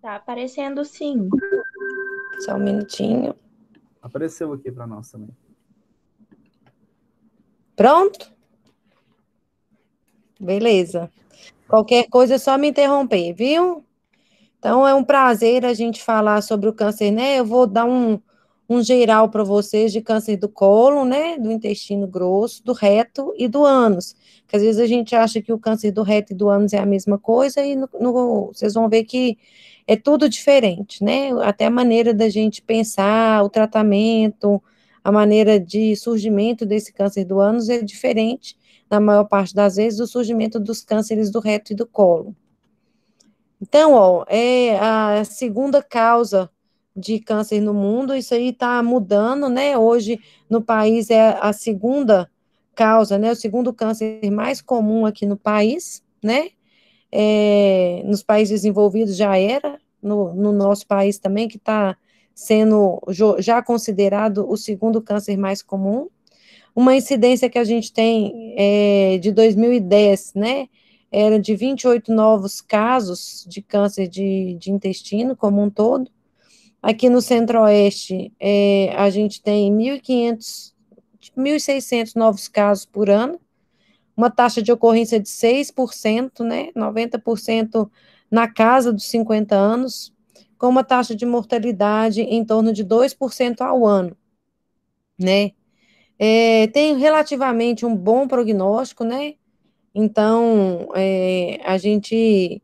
Tá aparecendo sim. Só um minutinho. Apareceu aqui para nós também. Pronto? Beleza. Qualquer coisa é só me interromper, viu? Então, é um prazer a gente falar sobre o câncer, né? Eu vou dar um geral para vocês de câncer do colo, né? Do intestino grosso, do reto e do ânus. Porque às vezes a gente acha que o câncer do reto e do ânus é a mesma coisa e vocês vão ver que é tudo diferente, né? Até a maneira da gente pensar, o tratamento, a maneira de surgimento desse câncer do ânus é diferente, na maior parte das vezes, do surgimento dos cânceres do reto e do colo. Então, ó, é a segunda causa de câncer no mundo, isso aí está mudando, né? Hoje, no país, é a segunda causa, né? O segundo câncer mais comum aqui no país, né? Nos países desenvolvidos já era, no nosso país também, que está sendo já considerado o segundo câncer mais comum. Uma incidência que a gente tem de 2010, né? Era de 28 novos casos de câncer de intestino como um todo. Aqui no Centro-Oeste, a gente tem 1.500, 1.600 novos casos por ano, uma taxa de ocorrência de 6%, né? 90% na casa dos 50 anos, com uma taxa de mortalidade em torno de 2% ao ano, né? Tem relativamente um bom prognóstico, né? Então, a gente.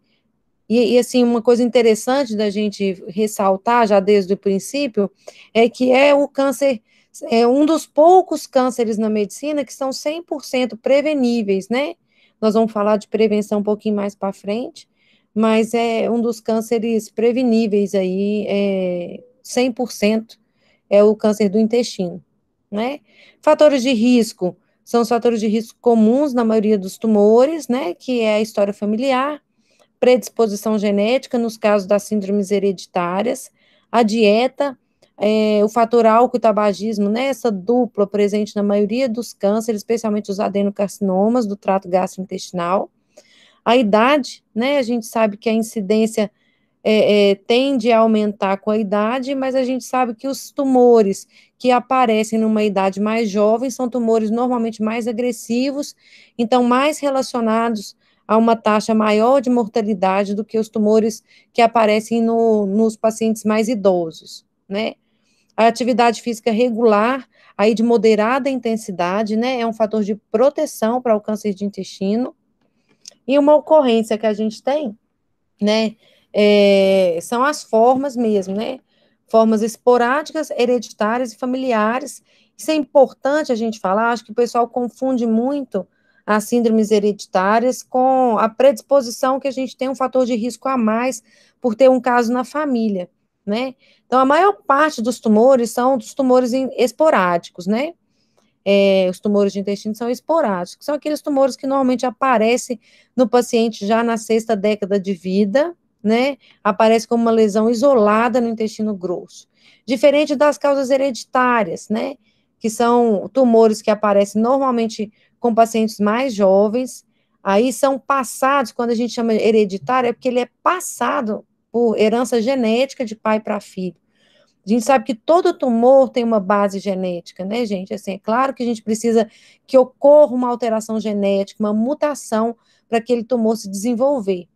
Assim, uma coisa interessante da gente ressaltar já desde o princípio é que o câncer, é um dos poucos cânceres na medicina que são 100% preveníveis, né? Nós vamos falar de prevenção um pouquinho mais para frente, mas é um dos cânceres preveníveis aí, 100% é o câncer do intestino, né? Fatores de risco são os fatores de risco comuns na maioria dos tumores, né? Que é a história familiar, predisposição genética, nos casos das síndromes hereditárias, a dieta, o fator álcool e tabagismo, né, essa dupla presente na maioria dos cânceres, especialmente os adenocarcinomas do trato gastrointestinal, a idade, né, a gente sabe que a incidência tende a aumentar com a idade, mas a gente sabe que os tumores que aparecem numa idade mais jovem são tumores normalmente mais agressivos, então mais relacionados a uma taxa maior de mortalidade do que os tumores que aparecem nos pacientes mais idosos, né? A atividade física regular, aí de moderada intensidade, né, é um fator de proteção para o câncer de intestino. E uma ocorrência que a gente tem, né, são as formas mesmo, né? Formas esporádicas, hereditárias e familiares. Isso é importante a gente falar, acho que o pessoal confunde muito as síndromes hereditárias com a predisposição que a gente tem um fator de risco a mais por ter um caso na família, né? Então, a maior parte dos tumores são dos tumores esporádicos, né? Os tumores de intestino são esporádicos, são aqueles tumores que normalmente aparecem no paciente já na sexta década de vida, né? Aparece como uma lesão isolada no intestino grosso. Diferente das causas hereditárias, né? Que são tumores que aparecem normalmente com pacientes mais jovens, aí são passados, quando a gente chama hereditário, é porque ele é passado por herança genética de pai para filho. A gente sabe que todo tumor tem uma base genética, né, gente? Assim, é claro que a gente precisa que ocorra uma alteração genética, uma mutação para aquele tumor se desenvolver.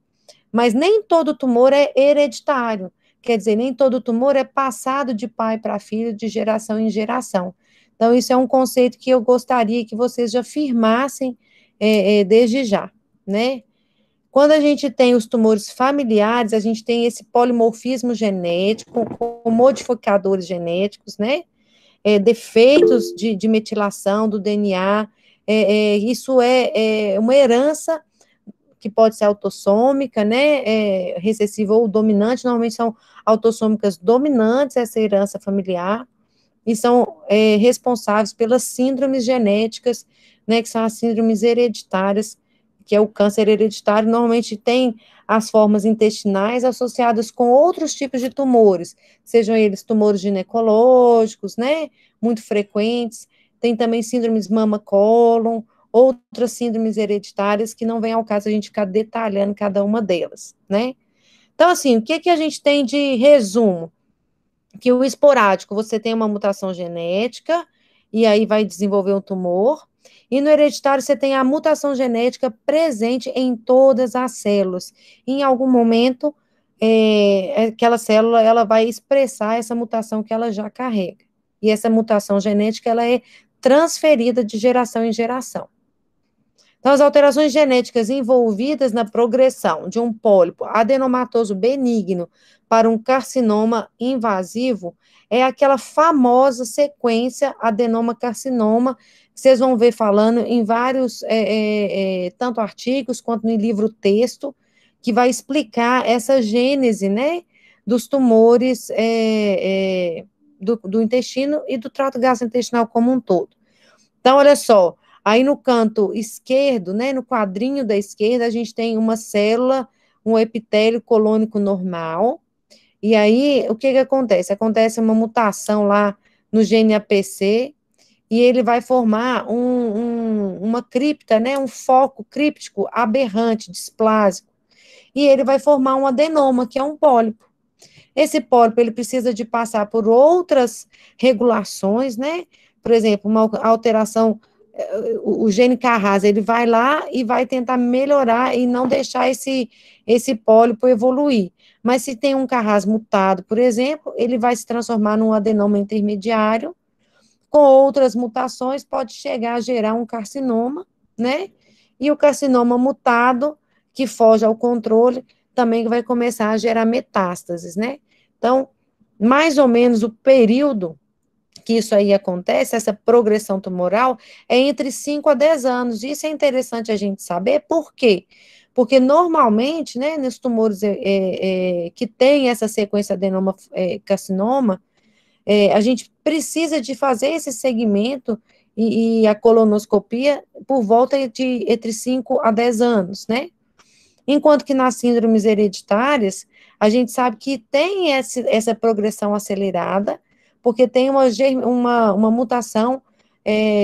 Mas nem todo tumor é hereditário. Quer dizer, nem todo tumor é passado de pai para filho, de geração em geração. Então, isso é um conceito que eu gostaria que vocês já firmassem desde já, né? Quando a gente tem os tumores familiares, a gente tem esse polimorfismo genético, com modificadores genéticos, né? Defeitos de metilação do DNA, isso é uma herança que pode ser autossômica, né? Recessiva ou dominante, normalmente são autossômicas dominantes, essa herança familiar, e são responsáveis pelas síndromes genéticas, né? Que são as síndromes hereditárias, que é o câncer hereditário, normalmente tem as formas intestinais associadas com outros tipos de tumores, sejam eles tumores ginecológicos, né, muito frequentes, tem também síndromes mama-cólon, outras síndromes hereditárias que não vem ao caso a gente ficar detalhando cada uma delas, né. Então, assim, o que que a gente tem de resumo? Que o esporádico, você tem uma mutação genética, e aí vai desenvolver um tumor, e no hereditário você tem a mutação genética presente em todas as células. Em algum momento, aquela célula, ela vai expressar essa mutação que ela já carrega. E essa mutação genética, ela é transferida de geração em geração. Então, as alterações genéticas envolvidas na progressão de um pólipo adenomatoso benigno para um carcinoma invasivo é aquela famosa sequência adenoma-carcinoma, que vocês vão ver falando em vários, tanto artigos quanto no livro texto, que vai explicar essa gênese, né, dos tumores do intestino e do trato gastrointestinal como um todo. Então, olha só, aí no canto esquerdo, né, no quadrinho da esquerda, a gente tem uma célula, um epitélio colônico normal, e aí o que que acontece? Acontece uma mutação lá no gene APC, e ele vai formar uma cripta, né, um foco críptico aberrante, displásico, e ele vai formar um adenoma, que é um pólipo. Esse pólipo, ele precisa de passar por outras regulações, né? Por exemplo, uma alteração, o gene Carras, ele vai lá e vai tentar melhorar e não deixar esse pólipo evoluir. Mas se tem um Carras mutado, por exemplo, ele vai se transformar num adenoma intermediário, com outras mutações, pode chegar a gerar um carcinoma, né? E o carcinoma mutado, que foge ao controle, também vai começar a gerar metástases, né? Então, mais ou menos o período que isso aí acontece, essa progressão tumoral, é entre 5 a 10 anos. Isso é interessante a gente saber, por quê? Porque normalmente, né, nos tumores que tem essa sequência adenoma-carcinoma, a gente precisa de fazer esse segmento e a colonoscopia por volta de entre 5 a 10 anos, né? Enquanto que nas síndromes hereditárias, a gente sabe que tem essa progressão acelerada, porque tem uma mutação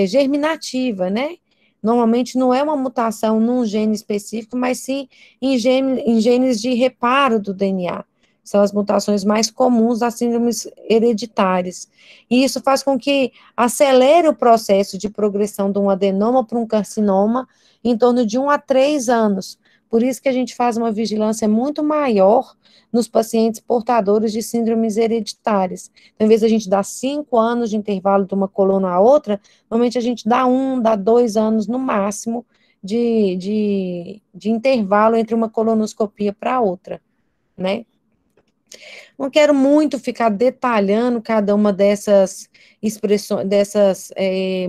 germinativa, né? Normalmente não é uma mutação num gene específico, mas sim em genes de reparo do DNA. São as mutações mais comuns das síndromes hereditárias. E isso faz com que acelere o processo de progressão de um adenoma para um carcinoma em torno de 1 a 3 anos. Por isso que a gente faz uma vigilância muito maior nos pacientes portadores de síndromes hereditárias. Então, em vez de a gente dar 5 anos de intervalo de uma coluna à outra, normalmente a gente dá 2 anos no máximo de intervalo entre uma colonoscopia para outra, né? Não quero muito ficar detalhando cada uma dessas expressões, dessas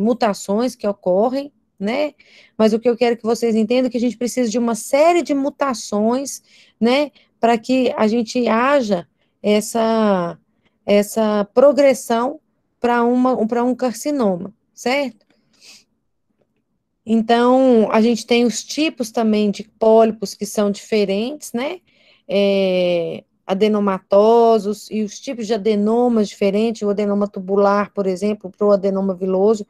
mutações que ocorrem, né? Mas o que eu quero que vocês entendam é que a gente precisa de uma série de mutações, né? Para que a gente haja essa progressão para um carcinoma, certo? Então, a gente tem os tipos também de pólipos que são diferentes, né? Adenomatosos e os tipos de adenomas diferentes, o adenoma tubular, por exemplo, para o adenoma viloso.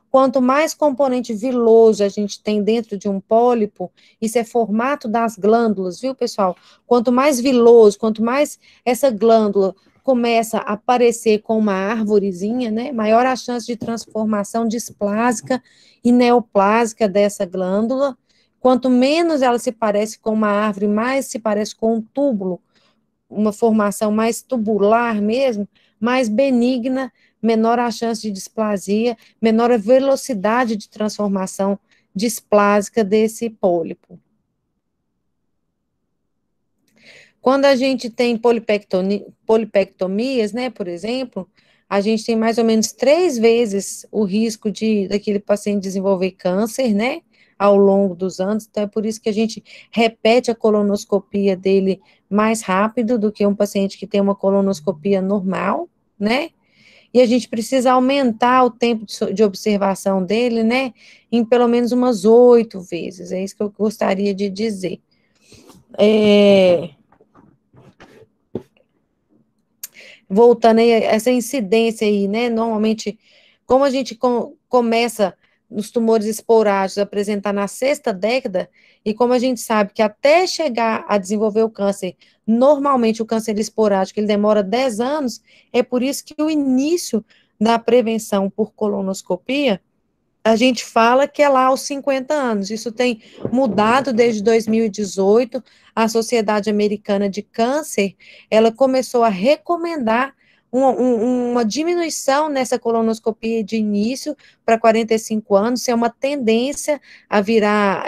Quanto mais componente viloso a gente tem dentro de um pólipo, isso é formato das glândulas, viu, pessoal? Quanto mais viloso, quanto mais essa glândula começa a aparecer com uma árvorezinha, né? Maior a chance de transformação displásica e neoplásica dessa glândula. Quanto menos ela se parece com uma árvore, mais se parece com um túbulo, uma formação mais tubular mesmo, mais benigna, menor a chance de displasia, menor a velocidade de transformação displásica desse pólipo. Quando a gente tem polipectomias, né, por exemplo, a gente tem mais ou menos 3 vezes o risco daquele paciente desenvolver câncer, né, ao longo dos anos. Então, é por isso que a gente repete a colonoscopia dele mais rápido do que um paciente que tem uma colonoscopia normal, né? E a gente precisa aumentar o tempo de observação dele, né, em pelo menos umas 8 vezes. É isso que eu gostaria de dizer. Voltando aí, essa incidência aí, né? Normalmente, como a gente começa nos tumores esporádicos apresentar na sexta década, e como a gente sabe que até chegar a desenvolver o câncer, normalmente o câncer esporádico, ele demora 10 anos, é por isso que o início da prevenção por colonoscopia, a gente fala que é lá aos 50 anos. Isso tem mudado desde 2018. A Sociedade Americana de Câncer, ela começou a recomendar uma diminuição nessa colonoscopia de início para 45 anos, isso é uma tendência a virar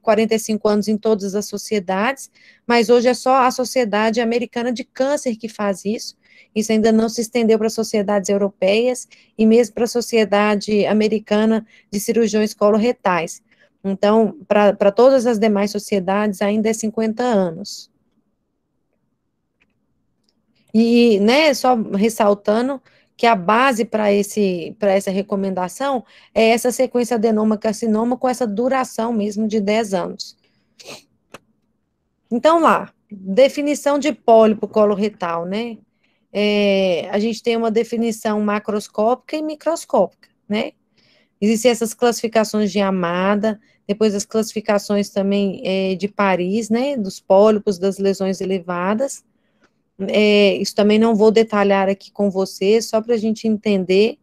45 anos em todas as sociedades, mas hoje é só a Sociedade Americana de Câncer que faz isso. Isso ainda não se estendeu para sociedades europeias e mesmo para a Sociedade Americana de Cirurgiões Coloretais. Então, para todas as demais sociedades, ainda é 50 anos. E, né, só ressaltando que a base para essa recomendação é essa sequência adenoma-carcinoma com essa duração mesmo de 10 anos. Então, lá, definição de pólipo coloretal, né? A gente tem uma definição macroscópica e microscópica, né? Existem essas classificações de Amada, depois as classificações também de Paris, né? Dos pólipos, das lesões elevadas. Isso também não vou detalhar aqui com você, só para a gente entender.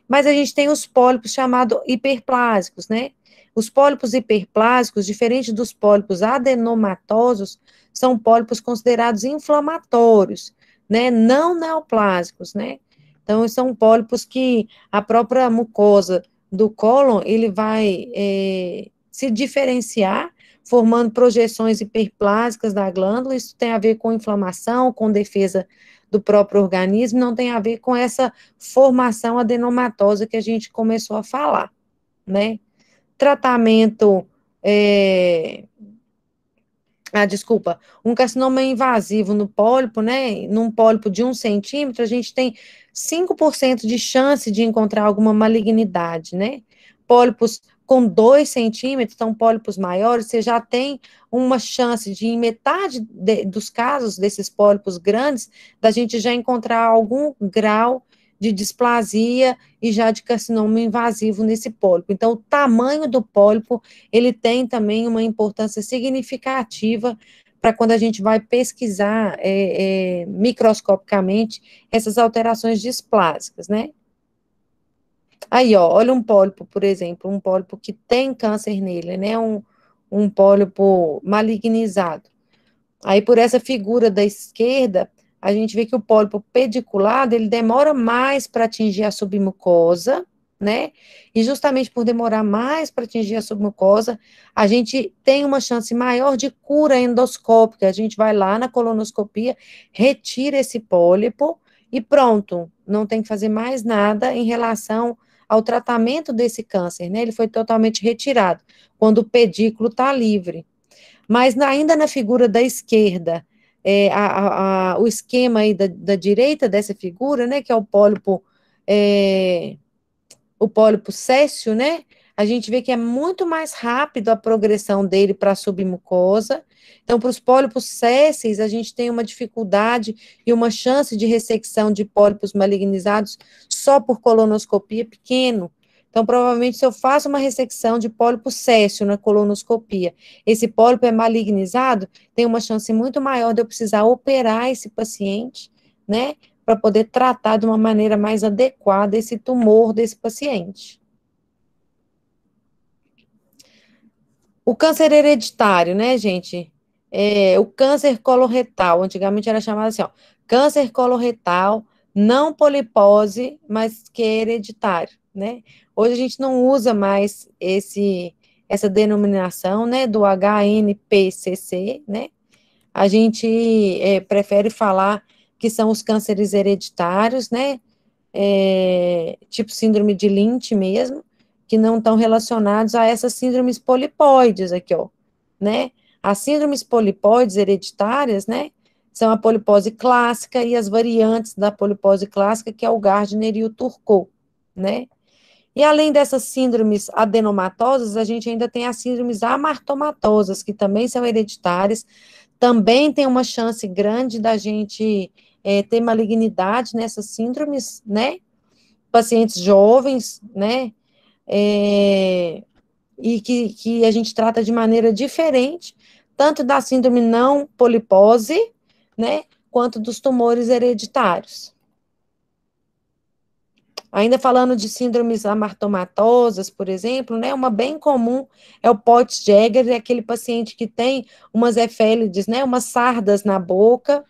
Mas a gente tem os pólipos chamados hiperplásicos, né? Os pólipos hiperplásicos, diferente dos pólipos adenomatosos, são pólipos considerados inflamatórios, né? Não neoplásicos, né? Então, são pólipos que a própria mucosa do cólon, ele vai se diferenciar, formando projeções hiperplásicas da glândula, isso tem a ver com inflamação, com defesa do próprio organismo, não tem a ver com essa formação adenomatosa que a gente começou a falar, né? Tratamento, desculpa, um carcinoma invasivo no pólipo, né? Num pólipo de 1 centímetro, a gente tem 5% de chance de encontrar alguma malignidade, né? Pólipos com 2 centímetros, então pólipos maiores, você já tem uma chance de, em metade dos casos desses pólipos grandes, da gente já encontrar algum grau de displasia e já de carcinoma invasivo nesse pólipo. Então, o tamanho do pólipo, ele tem também uma importância significativa para quando a gente vai pesquisar microscopicamente essas alterações displásicas, né? Aí, ó, olha um pólipo, por exemplo, um pólipo que tem câncer nele, né? Um pólipo malignizado. Aí, por essa figura da esquerda, a gente vê que o pólipo pediculado, ele demora mais para atingir a submucosa, né? E justamente por demorar mais para atingir a submucosa, a gente tem uma chance maior de cura endoscópica. A gente vai lá na colonoscopia, retira esse pólipo e pronto, não tem que fazer mais nada em relação ao tratamento desse câncer, né? Ele foi totalmente retirado, quando o pedículo está livre. Mas ainda na figura da esquerda, o esquema aí da direita dessa figura, né, que é o pólipo céssio, né, a gente vê que é muito mais rápido a progressão dele para a submucosa. Então, para os pólipos césseis, a gente tem uma dificuldade e uma chance de ressecção de pólipos malignizados só por colonoscopia pequeno. Então, provavelmente, se eu faço uma ressecção de pólipo céssio na colonoscopia, esse pólipo é malignizado, tem uma chance muito maior de eu precisar operar esse paciente, né, para poder tratar de uma maneira mais adequada esse tumor desse paciente. O câncer hereditário, né, gente? O câncer coloretal, antigamente era chamado assim, ó, câncer coloretal, não polipose, mas que é hereditário, né? Hoje a gente não usa mais essa denominação, né, do HNPCC, né? A gente prefere falar que são os cânceres hereditários, né? Tipo síndrome de Lynch mesmo, que não estão relacionados a essas síndromes polipóides aqui, ó, né? As síndromes polipóides hereditárias, né, são a polipose clássica e as variantes da polipose clássica, que é o Gardner e o Turcot, né? E além dessas síndromes adenomatosas, a gente ainda tem as síndromes amartomatosas, que também são hereditárias, também tem uma chance grande da gente ter malignidade nessas síndromes, né? Pacientes jovens, né? e que a gente trata de maneira diferente, tanto da síndrome não polipose, né, quanto dos tumores hereditários. Ainda falando de síndromes amartomatosas, por exemplo, né, uma bem comum é o Peutz-Jeghers, é aquele paciente que tem umas efélides, né, umas sardas na boca,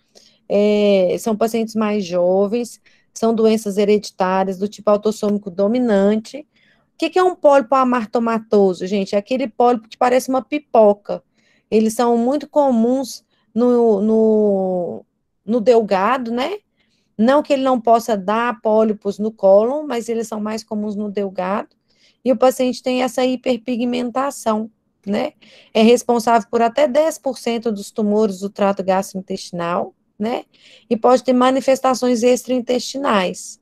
são pacientes mais jovens, são doenças hereditárias do tipo autossômico dominante. O que é um pólipo amartomatoso, gente? É aquele pólipo que parece uma pipoca. Eles são muito comuns no delgado, né? Não que ele não possa dar pólipos no cólon, mas eles são mais comuns no delgado. E o paciente tem essa hiperpigmentação, né? É responsável por até 10% dos tumores do trato gastrointestinal, né? E pode ter manifestações extraintestinais.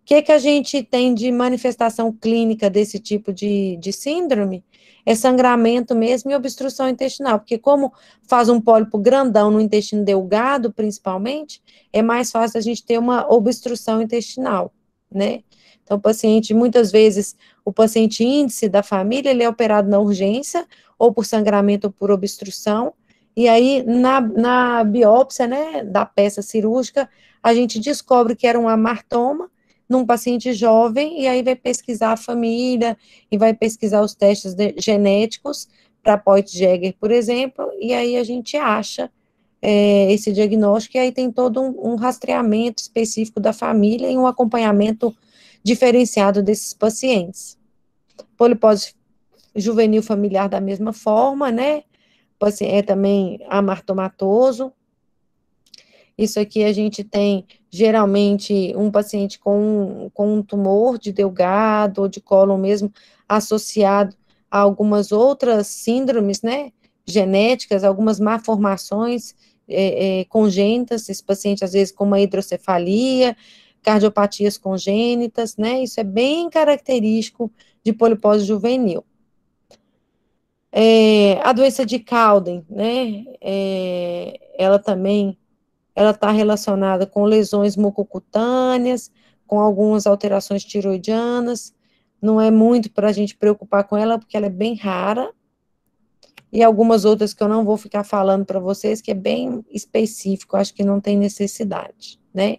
O que que a gente tem de manifestação clínica desse tipo de síndrome? É sangramento mesmo e obstrução intestinal, porque como faz um pólipo grandão no intestino delgado, principalmente, é mais fácil a gente ter uma obstrução intestinal, né? Então, o paciente, muitas vezes, o paciente índice da família, ele é operado na urgência, ou por sangramento ou por obstrução, e aí, na biópsia, né, da peça cirúrgica, a gente descobre que era um amartoma, num paciente jovem, e aí vai pesquisar a família, e vai pesquisar os testes genéticos para Peutz-Jeghers, por exemplo, e aí a gente acha esse diagnóstico, e aí tem todo um rastreamento específico da família e um acompanhamento diferenciado desses pacientes. Polipose juvenil familiar da mesma forma, né? É também amartomatoso. Isso aqui a gente tem, geralmente, um paciente com um tumor de delgado ou de cólon mesmo, associado a algumas outras síndromes, né, genéticas, algumas malformações congênitas, esse paciente, às vezes, com uma hidrocefalia, cardiopatias congênitas, né, isso é bem característico de polipose juvenil. A doença de Cowden, né, ela também ela está relacionada com lesões mucocutâneas, com algumas alterações tiroidianas, não é muito para a gente preocupar com ela, porque ela é bem rara, e algumas outras que eu não vou ficar falando para vocês, que é bem específico, acho que não tem necessidade, né?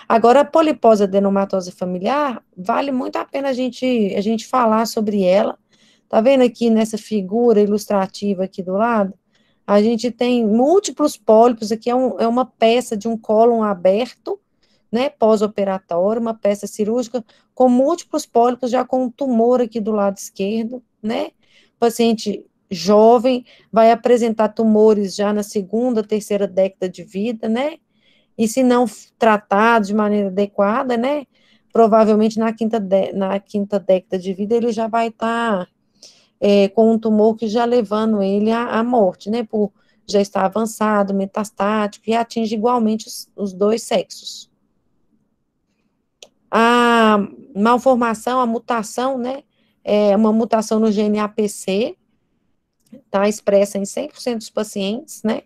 Agora, a polipose adenomatosa familiar, vale muito a pena a gente falar sobre ela. Tá vendo aqui nessa figura ilustrativa aqui do lado? A gente tem múltiplos pólipos, aqui é uma peça de um cólon aberto, né, pós-operatório, uma peça cirúrgica com múltiplos pólipos, já com um tumor aqui do lado esquerdo, né? O paciente jovem vai apresentar tumores já na segunda, terceira década de vida, né? E se não tratado de maneira adequada, né, provavelmente na quinta década de vida ele já vai estar com um tumor que já levando ele à morte, né, por já estar avançado, metastático, e atinge igualmente os dois sexos. A malformação, a mutação, né, é uma mutação no gene APC, tá expressa em 100% dos pacientes, né,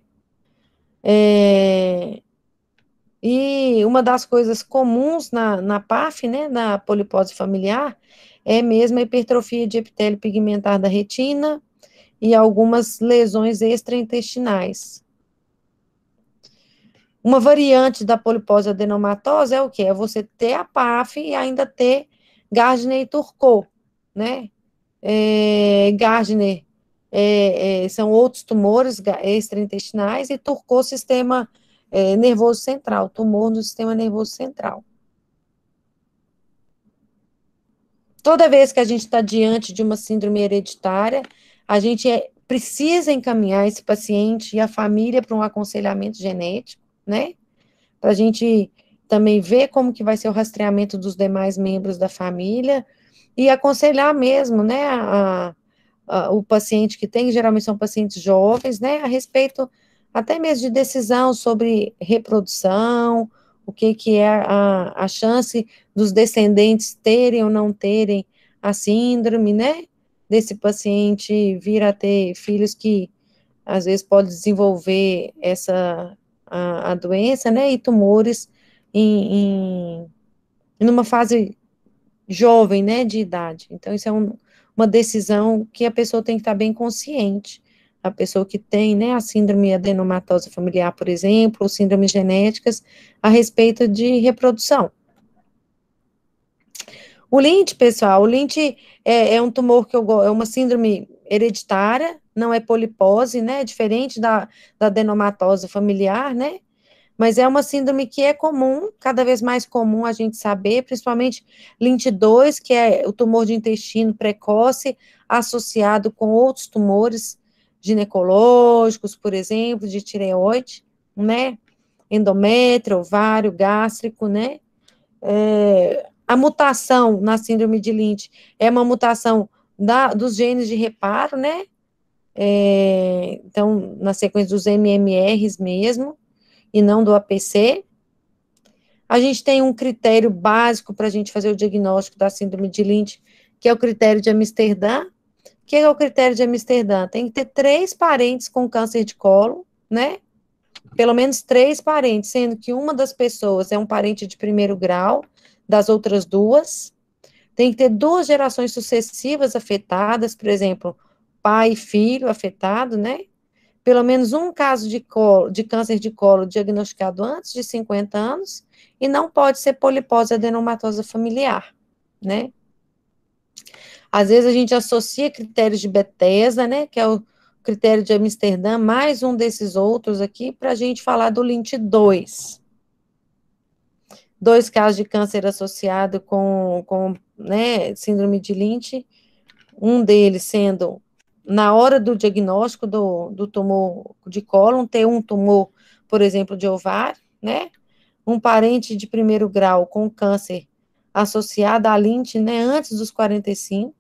e uma das coisas comuns na PAF, né, na polipose familiar, é mesmo a hipertrofia de epitélio pigmentar da retina e algumas lesões extraintestinais. Uma variante da polipose adenomatosa é o quê? É você ter a PAF e ainda ter Gardner e Turcot, né? Gardner são outros tumores extraintestinais, e Turcot, sistema nervoso central, tumor no sistema nervoso central. Toda vez que a gente está diante de uma síndrome hereditária, a gente precisa encaminhar esse paciente e a família para um aconselhamento genético, né? Para a gente também ver como que vai ser o rastreamento dos demais membros da família e aconselhar mesmo, né, o paciente que tem, geralmente são pacientes jovens, né, a respeito até mesmo de decisão sobre reprodução, o que é a chance dos descendentes terem ou não terem a síndrome, né, desse paciente vir a ter filhos que às vezes pode desenvolver a doença, né, e tumores numa fase jovem, né, de idade. Então, isso é uma decisão que a pessoa tem que estar bem consciente. A pessoa que tem, né, a síndrome adenomatosa familiar, por exemplo, ou síndromes genéticas a respeito de reprodução. O Lynch, pessoal, o Lynch é um tumor é uma síndrome hereditária, não é polipose, né, diferente da adenomatosa familiar, né, mas é uma síndrome que é comum, cada vez mais comum a gente saber, principalmente Lynch 2, que é o tumor de intestino precoce, associado com outros tumores ginecológicos, por exemplo, de tireoide, né, endométrio, ovário, gástrico, né, a mutação na síndrome de Lynch é uma mutação dos genes de reparo, né, então, na sequência dos MMRs mesmo, e não do APC. A gente tem um critério básico para a gente fazer o diagnóstico da síndrome de Lynch, que é o critério de Amsterdã. O que é o critério de Amsterdã? Tem que ter 3 parentes com câncer de colo, né? Pelo menos 3 parentes, sendo que uma das pessoas é um parente de primeiro grau, das outras 2. Tem que ter 2 gerações sucessivas afetadas, por exemplo, pai e filho afetado, né? Pelo menos um caso de câncer de colo diagnosticado antes de 50 anos, e não pode ser polipose adenomatosa familiar, né? Às vezes a gente associa critérios de Bethesda, né, que é o critério de Amsterdã, mais um desses outros aqui, para a gente falar do Lynch 2. 2 casos de câncer associado com né, síndrome de Lynch, um deles sendo na hora do diagnóstico do tumor de cólon, ter um tumor, por exemplo, de ovário, né? Um parente de primeiro grau com câncer associado a Lynch, né, antes dos 45.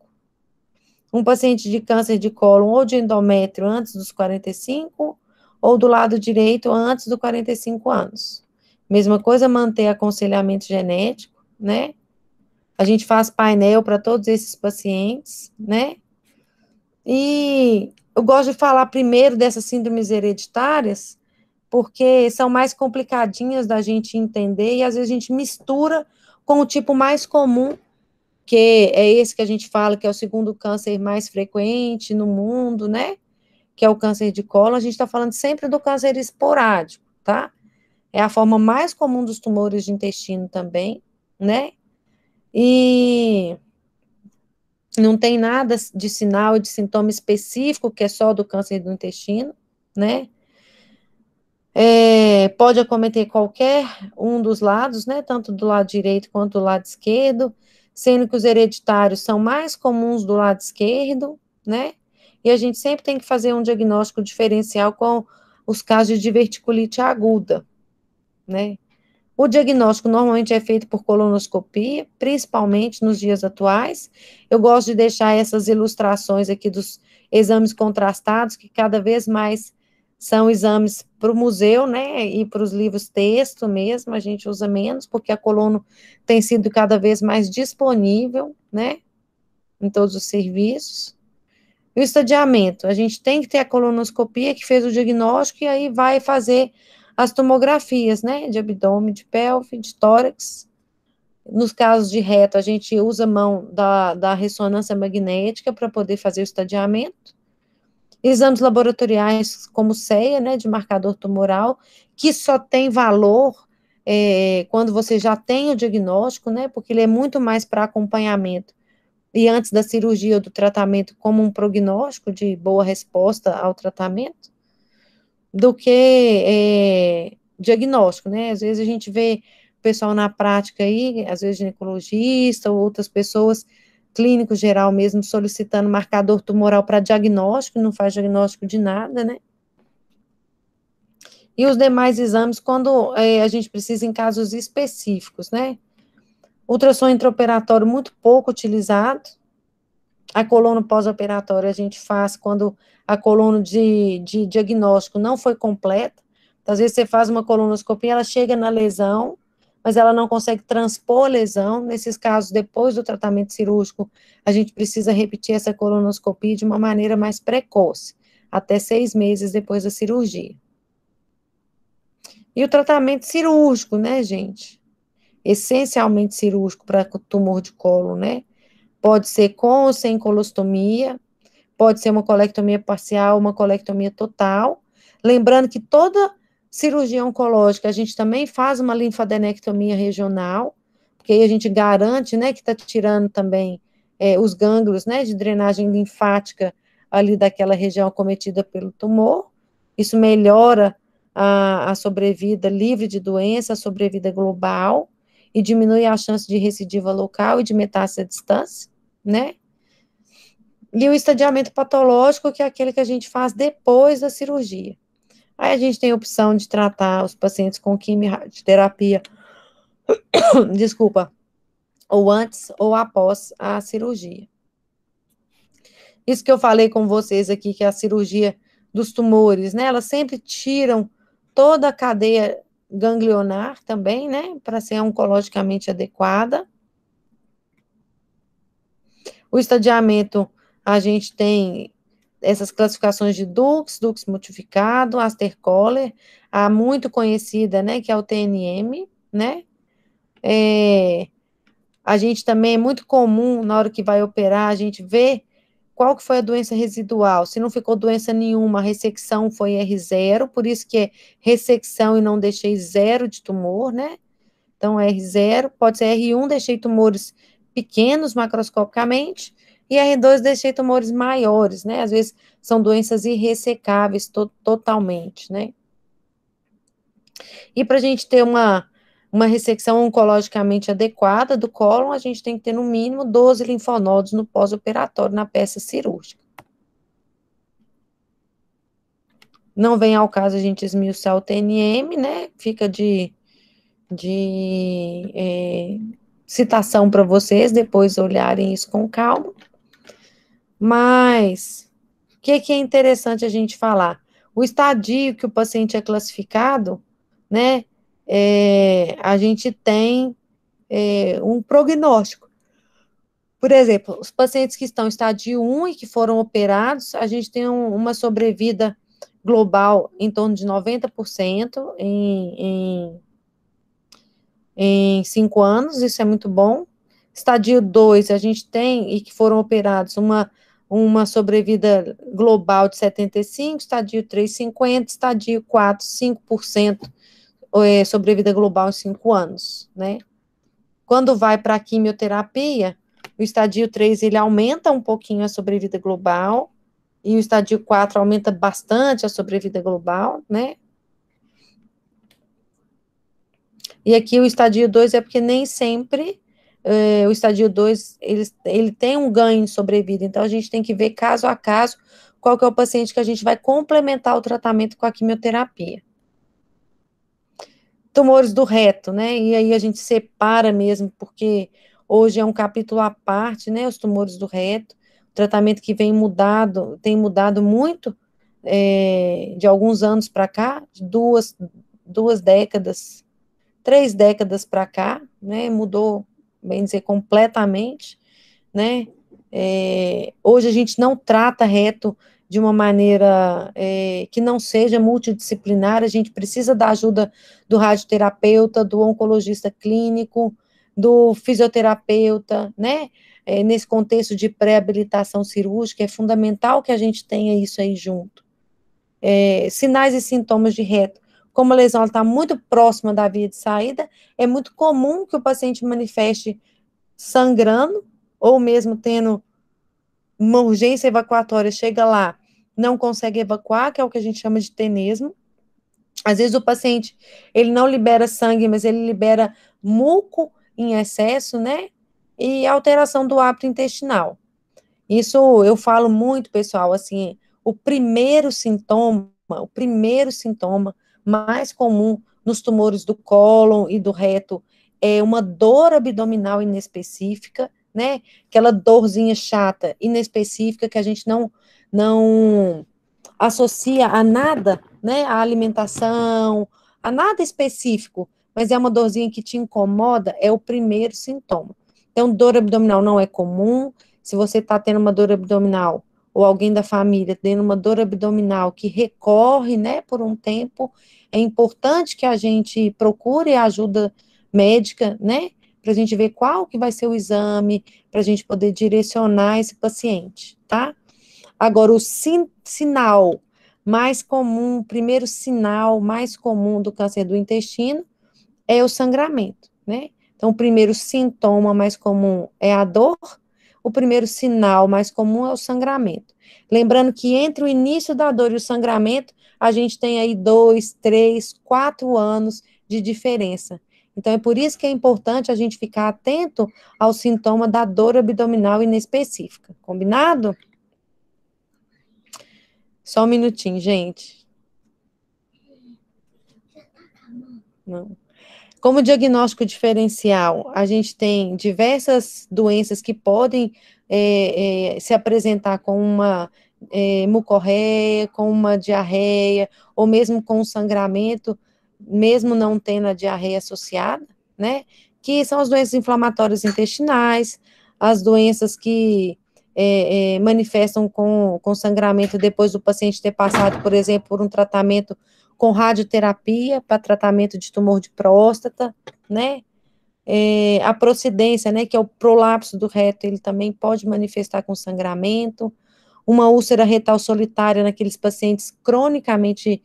Um paciente de câncer de cólon ou de endométrio antes dos 45, ou do lado direito antes dos 45 anos. Mesma coisa, manter aconselhamento genético, né? A gente faz painel para todos esses pacientes, né? E eu gosto de falar primeiro dessas síndromes hereditárias, porque são mais complicadinhas da gente entender e às vezes a gente mistura com o tipo mais comum, que é esse que a gente fala que é o segundo câncer mais frequente no mundo, né? Que é o câncer de colo. A gente está falando sempre do câncer esporádico, tá? É a forma mais comum dos tumores de intestino também, né? E não tem nada de sinal e de sintoma específico que é só do câncer do intestino, né? Pode acometer qualquer um dos lados, né? Tanto do lado direito quanto do lado esquerdo, sendo que os hereditários são mais comuns do lado esquerdo, né? E a gente sempre tem que fazer um diagnóstico diferencial com os casos de diverticulite aguda, né? O diagnóstico normalmente é feito por colonoscopia, principalmente nos dias atuais. Eu gosto de deixar essas ilustrações aqui dos exames contrastados, que cada vez mais são exames para o museu, né, e para os livros texto mesmo, a gente usa menos, porque a colono tem sido cada vez mais disponível, né, em todos os serviços. E o estadiamento, a gente tem que ter a colonoscopia que fez o diagnóstico e aí vai fazer as tomografias, né, de abdômen, de pelve, de tórax. Nos casos de reto, a gente usa a mão da ressonância magnética para poder fazer o estadiamento. Exames laboratoriais como CEA, né, de marcador tumoral, que só tem valor quando você já tem o diagnóstico, né, porque ele é muito mais para acompanhamento e antes da cirurgia ou do tratamento como um prognóstico de boa resposta ao tratamento, do que diagnóstico, né? Às vezes a gente vê o pessoal na prática aí, às vezes ginecologista ou outras pessoas, clínico geral mesmo, solicitando marcador tumoral para diagnóstico, não faz diagnóstico de nada, né? E os demais exames, quando a gente precisa em casos específicos, né? Ultrassom intraoperatório muito pouco utilizado. A colono pós-operatória a gente faz quando a colono de diagnóstico não foi completa. Então, às vezes você faz uma colonoscopia, ela chega na lesão, mas ela não consegue transpor a lesão. Nesses casos, depois do tratamento cirúrgico, a gente precisa repetir essa colonoscopia de uma maneira mais precoce, até 6 meses depois da cirurgia. E o tratamento cirúrgico, né, gente? essencialmente cirúrgico para tumor de colo, né? Pode ser com ou sem colostomia, pode ser uma colectomia parcial, uma colectomia total. Lembrando que toda cirurgia oncológica, a gente também faz uma linfadenectomia regional, porque aí a gente garante, né, que está tirando também os gânglios, né, de drenagem linfática ali daquela região acometida pelo tumor. Isso melhora a sobrevida livre de doença, a sobrevida global, e diminui a chance de recidiva local e de metástase à distância, né? E o estadiamento patológico, que é aquele que a gente faz depois da cirurgia. Aí a gente tem a opção de tratar os pacientes com quimioterapia, desculpa, ou antes ou após a cirurgia. Isso que eu falei com vocês aqui, que é a cirurgia dos tumores, né? Elas sempre tiram toda a cadeia ganglionar também, né? Para ser oncologicamente adequada. O estadiamento, a gente tem essas classificações de Dux, Dux modificado, Aster-Kohler, a muito conhecida, né, que é o TNM, né? A gente também é muito comum, na hora que vai operar, a gente vê qual que foi a doença residual. Se não ficou doença nenhuma, a ressecção foi R0, por isso que é ressecção e não deixei zero de tumor, né? Então, R0, pode ser R1, deixei tumores pequenos macroscopicamente, e R2, deixei tumores maiores, né? Às vezes são doenças irressecáveis totalmente, né? E para a gente ter uma ressecção oncologicamente adequada do cólon, a gente tem que ter no mínimo 12 linfonodos no pós-operatório, na peça cirúrgica. Não vem ao caso a gente esmiuçar o TNM, né? Fica de citação para vocês, depois olharem isso com calma. Mas, o que é interessante a gente falar? O estadio que o paciente é classificado, né, a gente tem um prognóstico. Por exemplo, os pacientes que estão em estádio 1 e que foram operados, a gente tem uma sobrevida global em torno de 90% em 5 anos, isso é muito bom. Estádio 2, a gente tem, e que foram operados, uma sobrevida global de 75%, estádio 3, 50%, estádio 4, 5% sobrevida global em 5 anos, né? Quando vai para a quimioterapia, o estádio 3, ele aumenta um pouquinho a sobrevida global, e o estádio 4 aumenta bastante a sobrevida global, né? E aqui o estadio 2 é porque nem sempre o estadio 2, ele tem um ganho de sobrevida, então a gente tem que ver caso a caso qual que é o paciente que a gente vai complementar o tratamento com a quimioterapia. Tumores do reto, né, e aí a gente separa mesmo, porque hoje é um capítulo à parte, né, os tumores do reto, o tratamento que tem mudado muito de alguns anos para cá, de duas décadas, 3 décadas para cá, né, mudou, bem dizer, completamente, né, hoje a gente não trata reto de uma maneira que não seja multidisciplinar, a gente precisa da ajuda do radioterapeuta, do oncologista clínico, do fisioterapeuta, né, nesse contexto de pré-habilitação cirúrgica, é fundamental que a gente tenha isso aí junto. Sinais e sintomas de reto, como a lesão está muito próxima da via de saída, é muito comum que o paciente manifeste sangrando, ou mesmo tendo uma urgência evacuatória, chega lá, não consegue evacuar, que é o que a gente chama de tenesmo. Às vezes o paciente, ele não libera sangue, mas ele libera muco em excesso, né? E alteração do hábito intestinal. Isso eu falo muito, pessoal, assim, o primeiro sintoma mais comum nos tumores do cólon e do reto é uma dor abdominal inespecífica, né? Aquela dorzinha chata, inespecífica, que a gente não associa a nada, né? A alimentação, a nada específico, mas é uma dorzinha que te incomoda, é o primeiro sintoma. Então, dor abdominal não é comum. Se você está tendo uma dor abdominal, ou alguém da família tendo uma dor abdominal que recorre, né, por um tempo, é importante que a gente procure a ajuda médica, né? Para a gente ver qual que vai ser o exame, para a gente poder direcionar esse paciente, tá? Agora, o sinal mais comum, o primeiro sinal mais comum do câncer do intestino é o sangramento, né? Então, o primeiro sintoma mais comum é a dor, o primeiro sinal mais comum é o sangramento. Lembrando que entre o início da dor e o sangramento, a gente tem aí 2, 3, 4 anos de diferença. Então, é por isso que é importante a gente ficar atento ao sintoma da dor abdominal inespecífica. Combinado? Só um minutinho, gente. Não. Como diagnóstico diferencial, a gente tem diversas doenças que podem se apresentar com uma mucorreia, com uma diarreia, ou mesmo com um sangramento, mesmo não tendo a diarreia associada, né? Que são as doenças inflamatórias intestinais, as doenças que manifestam com sangramento depois do paciente ter passado, por exemplo, por um tratamento com radioterapia para tratamento de tumor de próstata, né? A procidência, né, que é o prolapso do reto, ele também pode manifestar com sangramento. Uma úlcera retal solitária naqueles pacientes cronicamente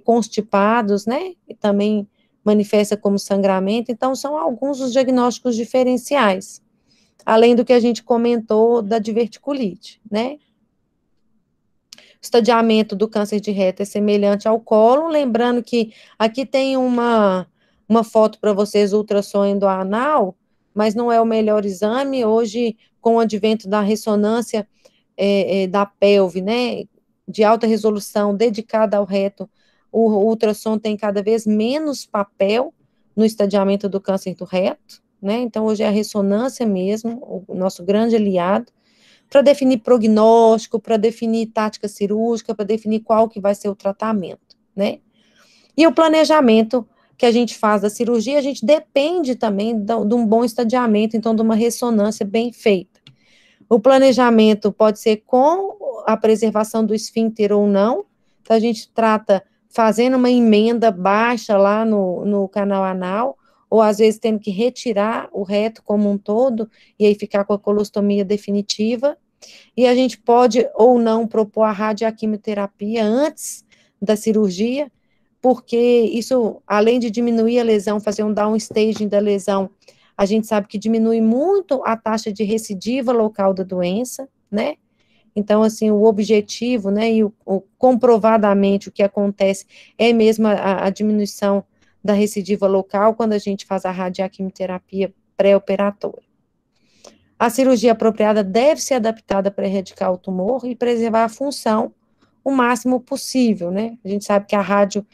constipados, né? E também manifesta como sangramento. Então, são alguns dos diagnósticos diferenciais, além do que a gente comentou da diverticulite, né? O estadiamento do câncer de reto é semelhante ao cólon, lembrando que aqui tem uma foto para vocês, ultrassom endoanal, mas não é o melhor exame. Hoje, com o advento da ressonância da pelve, né, de alta resolução, dedicada ao reto, o ultrassom tem cada vez menos papel no estadiamento do câncer do reto, né, então hoje é a ressonância mesmo, o nosso grande aliado, para definir prognóstico, para definir tática cirúrgica, para definir qual que vai ser o tratamento, né? E o planejamento que a gente faz da cirurgia, a gente depende também de um bom estadiamento, então de uma ressonância bem feita. O planejamento pode ser com a preservação do esfíncter ou não, então a gente trata fazendo uma emenda baixa lá no canal anal, ou às vezes tendo que retirar o reto como um todo, e aí ficar com a colostomia definitiva, e a gente pode ou não propor a radioquimioterapia antes da cirurgia, porque isso, além de diminuir a lesão, fazer um downstaging da lesão, a gente sabe que diminui muito a taxa de recidiva local da doença, né? Então, assim, o objetivo, né, e comprovadamente o que acontece é mesmo a diminuição da recidiva local quando a gente faz a radioquimioterapia pré-operatória. A cirurgia apropriada deve ser adaptada para erradicar o tumor e preservar a função o máximo possível, né? A gente sabe que a rádio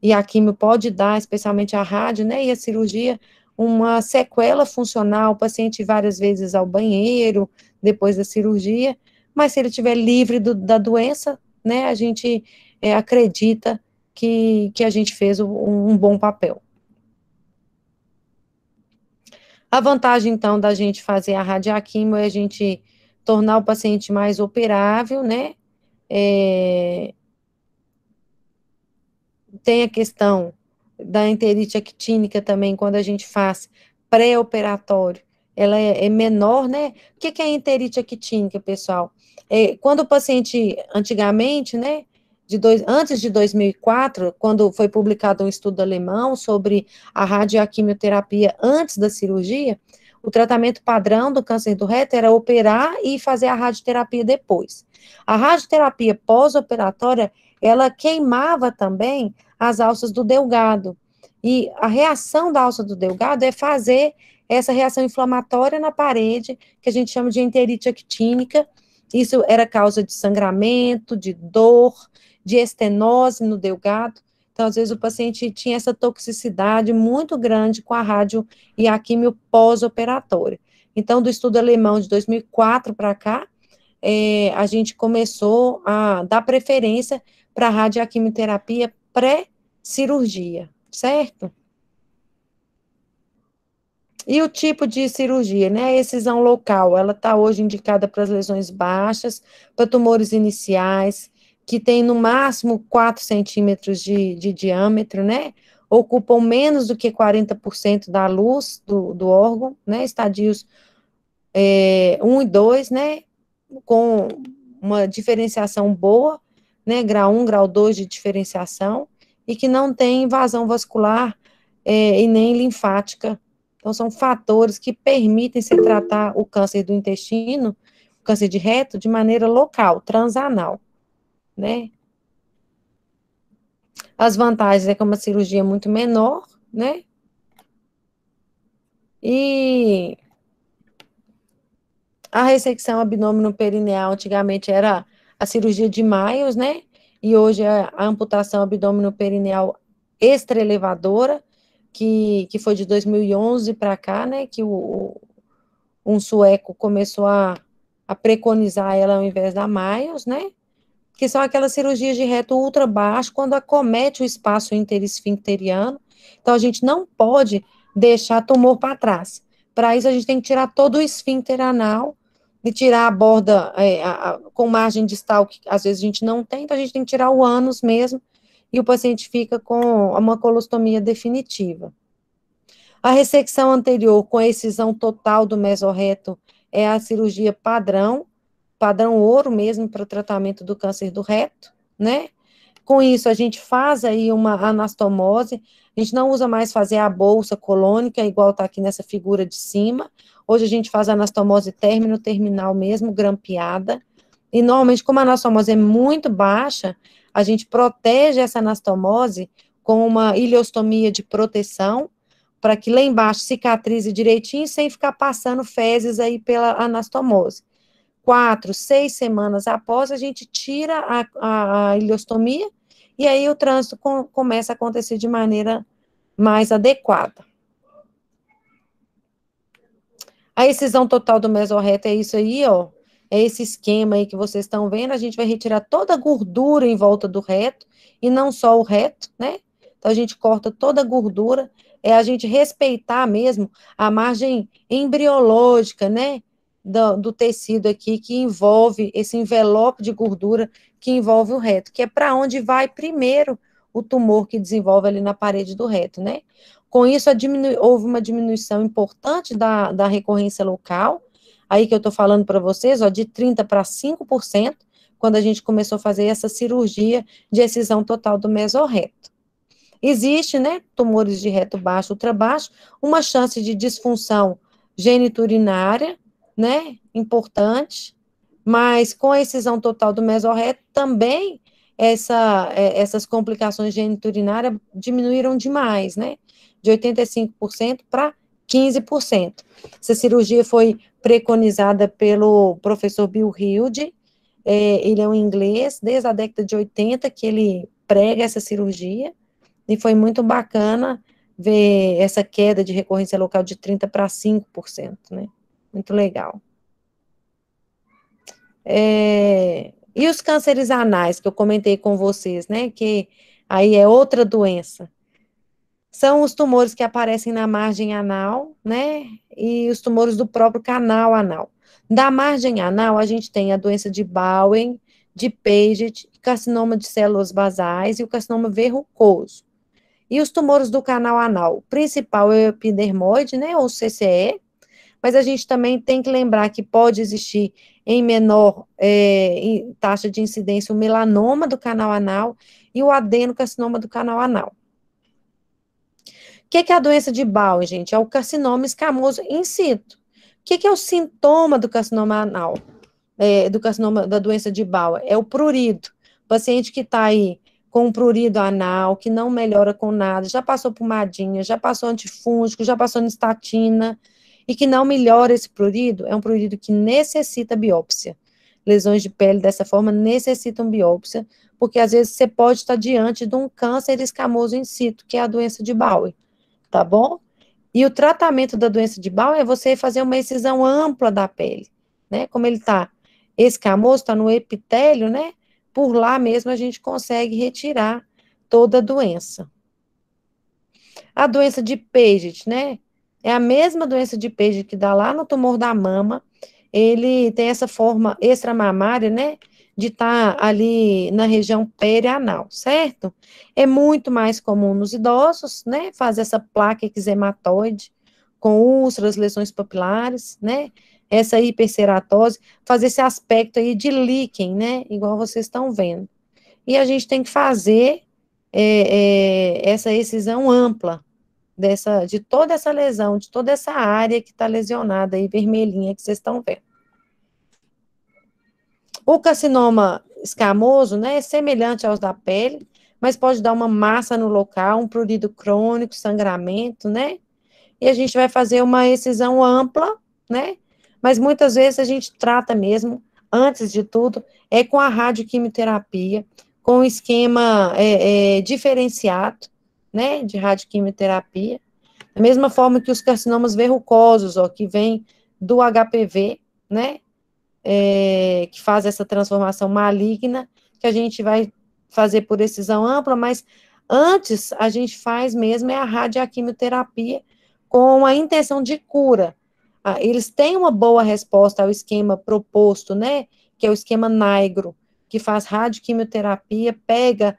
e a quimio pode dar, especialmente a rádio, né, e a cirurgia, uma sequela funcional, o paciente ir várias vezes ao banheiro depois da cirurgia, mas se ele estiver livre da doença, né, a gente acredita que a gente fez um bom papel. A vantagem, então, da gente fazer a radioquimio é a gente tornar o paciente mais operável, né? Tem a questão da enterite actínica também, quando a gente faz pré-operatório, ela é menor, né? O que é a enterite actínica, pessoal? Quando o paciente, antigamente, né, antes de 2004, quando foi publicado um estudo alemão sobre a radioquimioterapia antes da cirurgia, o tratamento padrão do câncer do reto era operar e fazer a radioterapia depois. A radioterapia pós-operatória, ela queimava também as alças do delgado. E a reação da alça do delgado é fazer essa reação inflamatória na parede, que a gente chama de enterite actínica. Isso era causa de sangramento, de dor, de estenose no delgado. Então, às vezes, o paciente tinha essa toxicidade muito grande com a rádio e a quimio pós-operatória. Então, do estudo alemão de 2004 para cá, a gente começou a dar preferência para a radioquimioterapia pré-cirurgia, certo? E o tipo de cirurgia, né? A excisão local, ela está hoje indicada para as lesões baixas, para tumores iniciais, que tem no máximo 4 centímetros de diâmetro, né? ocupam menos do que 40% da luz do órgão, né, estadios 1 e 2, né, com uma diferenciação boa, né, grau 1, grau 2 de diferenciação, e que não tem invasão vascular e nem linfática. Então, são fatores que permitem se tratar o câncer do intestino, o câncer de reto, de maneira local, transanal, né. As vantagens é que é uma cirurgia muito menor, né, e a ressecção abdômeno-perineal antigamente era a cirurgia de Miles, né? E hoje é a amputação abdômeno-perineal extraelevadora, que foi de 2011 para cá, né? Que um sueco começou a preconizar ela ao invés da Miles, né? Que são aquelas cirurgias de reto ultra baixo, quando acomete o espaço interesfincteriano. Então, a gente não pode deixar tumor para trás. Para isso, a gente tem que tirar todo o esfíncter anal e tirar a borda com margem distal, que às vezes a gente não tem, então a gente tem que tirar o ânus mesmo, e o paciente fica com uma colostomia definitiva. A ressecção anterior com a excisão total do mesorreto é a cirurgia padrão ouro mesmo para o tratamento do câncer do reto, né? Com isso, a gente faz aí uma anastomose, a gente não usa mais fazer a bolsa colônica, igual está aqui nessa figura de cima. Hoje a gente faz a anastomose término-terminal mesmo, grampeada. E normalmente, como a anastomose é muito baixa, a gente protege essa anastomose com uma ileostomia de proteção, para que lá embaixo cicatrize direitinho, sem ficar passando fezes aí pela anastomose. 4, 6 semanas após, a gente tira a ileostomia, e aí o trânsito começa a acontecer de maneira mais adequada. A excisão total do mesorreto é isso aí, ó. É esse esquema aí que vocês estão vendo. A gente vai retirar toda a gordura em volta do reto, e não só o reto, né? Então, a gente corta toda a gordura, é a gente respeitar mesmo a margem embriológica, né? Do tecido aqui, que envolve esse envelope de gordura que envolve o reto, que é para onde vai primeiro o tumor que desenvolve ali na parede do reto, né? Com isso, houve uma diminuição importante da recorrência local, aí que eu estou falando para vocês, ó, de 30% para 5%, quando a gente começou a fazer essa cirurgia de excisão total do mesorreto. Existe, né, tumores de reto baixo, ultra baixo, uma chance de disfunção geniturinária, né, importante, mas com a excisão total do mesorreto também essas complicações geniturinárias diminuíram demais, né, de 85% para 15%. Essa cirurgia foi preconizada pelo professor Bill Hilde, ele é um inglês, desde a década de 80 que ele prega essa cirurgia, e foi muito bacana ver essa queda de recorrência local de 30% para 5%, né? Muito legal. E os cânceres anais, que eu comentei com vocês, né? Que aí é outra doença. São os tumores que aparecem na margem anal, né? E os tumores do próprio canal anal. Da margem anal, a gente tem a doença de Bowen, de Paget, carcinoma de células basais e o carcinoma verrucoso. E os tumores do canal anal, o principal é o epidermoide, né, ou CCE, mas a gente também tem que lembrar que pode existir em menor taxa de incidência o melanoma do canal anal e o adenocarcinoma do canal anal. O que é a doença de Bowen, gente? É o carcinoma escamoso in situ. O que é o sintoma do carcinoma anal? Do carcinoma da doença de Bowen? É o prurido. O paciente que está aí com um prurido anal, que não melhora com nada, já passou pomadinha, já passou antifúngico, já passou estatina, e que não melhora esse prurido, é um prurido que necessita biópsia. Lesões de pele dessa forma necessitam biópsia, porque às vezes você pode estar diante de um câncer escamoso in situ, que é a doença de Bowen, tá bom? E o tratamento da doença de Bowen é você fazer uma excisão ampla da pele, né? Como ele está escamoso, está no epitélio, né? Por lá mesmo a gente consegue retirar toda a doença. A doença de Paget, né? É a mesma doença de Paget que dá lá no tumor da mama. Ele tem essa forma extramamária, né? de estar ali na região perianal, certo? É muito mais comum nos idosos, né, fazer essa placa eczematóide com úlceras, lesões papilares, né, essa hiperceratose, fazer esse aspecto aí de líquen, né, igual vocês estão vendo. E a gente tem que fazer essa excisão ampla de toda essa lesão, de toda essa área que está lesionada aí, vermelhinha, que vocês estão vendo. O carcinoma escamoso, né, é semelhante aos da pele, mas pode dar uma massa no local, um prurido crônico, sangramento, né? E a gente vai fazer uma excisão ampla, né? Mas muitas vezes a gente trata mesmo, antes de tudo, com a radioquimioterapia, com o esquema diferenciado, né, de radioquimioterapia. Da mesma forma que os carcinomas verrucosos, ó, que vem do HPV, né, que faz essa transformação maligna, que a gente vai fazer por excisão ampla, mas antes a gente faz mesmo a radioquimioterapia com a intenção de cura. Eles têm uma boa resposta ao esquema proposto, né, que é o esquema NAIGRO, que faz radioquimioterapia, pega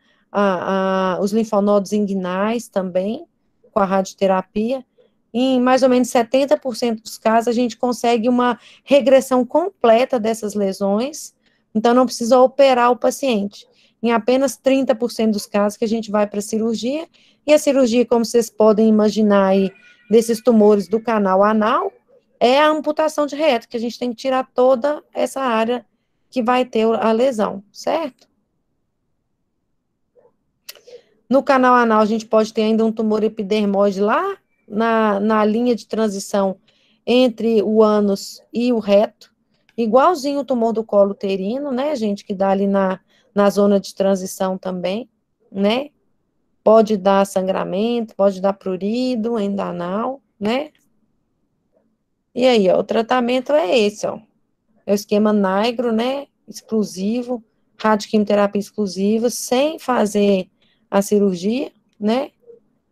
os linfonodos inguinais também, com a radioterapia. Em mais ou menos 70% dos casos, a gente consegue uma regressão completa dessas lesões, então não precisa operar o paciente. Em apenas 30% dos casos que a gente vai para a cirurgia, e a cirurgia, como vocês podem imaginar aí, desses tumores do canal anal, é a amputação de reto, que a gente tem que tirar toda essa área que vai ter a lesão, certo? No canal anal, a gente pode ter ainda um tumor epidermoide lá, na linha de transição entre o ânus e o reto, igualzinho o tumor do colo uterino, né, gente, que dá ali na zona de transição também, né? Pode dar sangramento, pode dar prurido endoanal, né? E aí, ó, o tratamento é esse, ó. É o esquema NAIGRO, né? Exclusivo, radioquimioterapia exclusiva, sem fazer a cirurgia, né?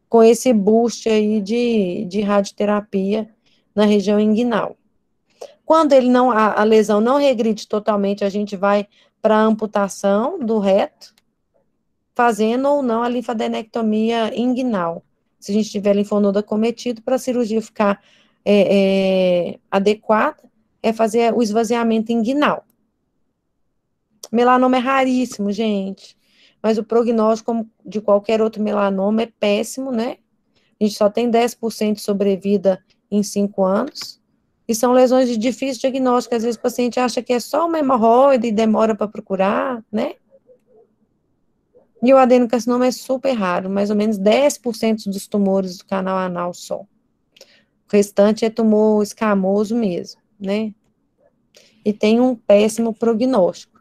Com esse boost aí de radioterapia na região inguinal. Quando ele não, a lesão não regride totalmente, a gente vai para a amputação do reto, fazendo ou não a linfadenectomia inguinal. Se a gente tiver linfonodo acometido, para a cirurgia ficar adequada, é fazer o esvaziamento inguinal. Melanoma é raríssimo, gente, mas o prognóstico, como de qualquer outro melanoma, é péssimo, né? A gente só tem 10% de sobrevida em 5 anos, e são lesões de difícil diagnóstico, às vezes o paciente acha que é só uma hemorroide e demora para procurar, né? E o adenocarcinoma é super raro, mais ou menos 10% dos tumores do canal anal só. O restante é tumor escamoso mesmo, né? E tem um péssimo prognóstico.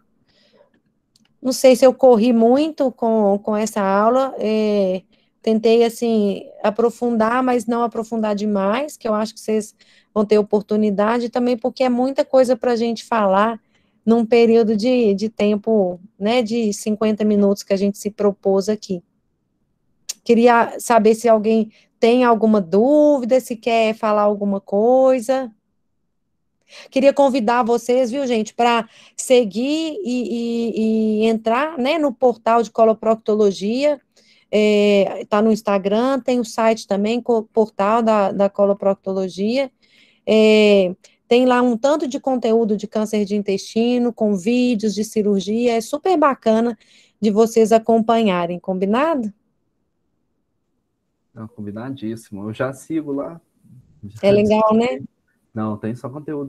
Não sei se eu corri muito com essa aula, tentei, assim, aprofundar, mas não aprofundar demais, que eu acho que vocês vão ter oportunidade, também porque é muita coisa para a gente falar num período de tempo, né, de 50 minutos que a gente se propôs aqui. Queria saber se alguém tem alguma dúvida, se quer falar alguma coisa. Queria convidar vocês, viu, gente, para seguir e entrar, né, no portal de coloproctologia, tá no Instagram, tem o site também, portal da coloproctologia, tem lá um tanto de conteúdo de câncer de intestino, com vídeos de cirurgia, é super bacana de vocês acompanharem, combinado? Não, combinadíssimo. Eu já sigo lá. É legal, né? Não, tem só conteúdo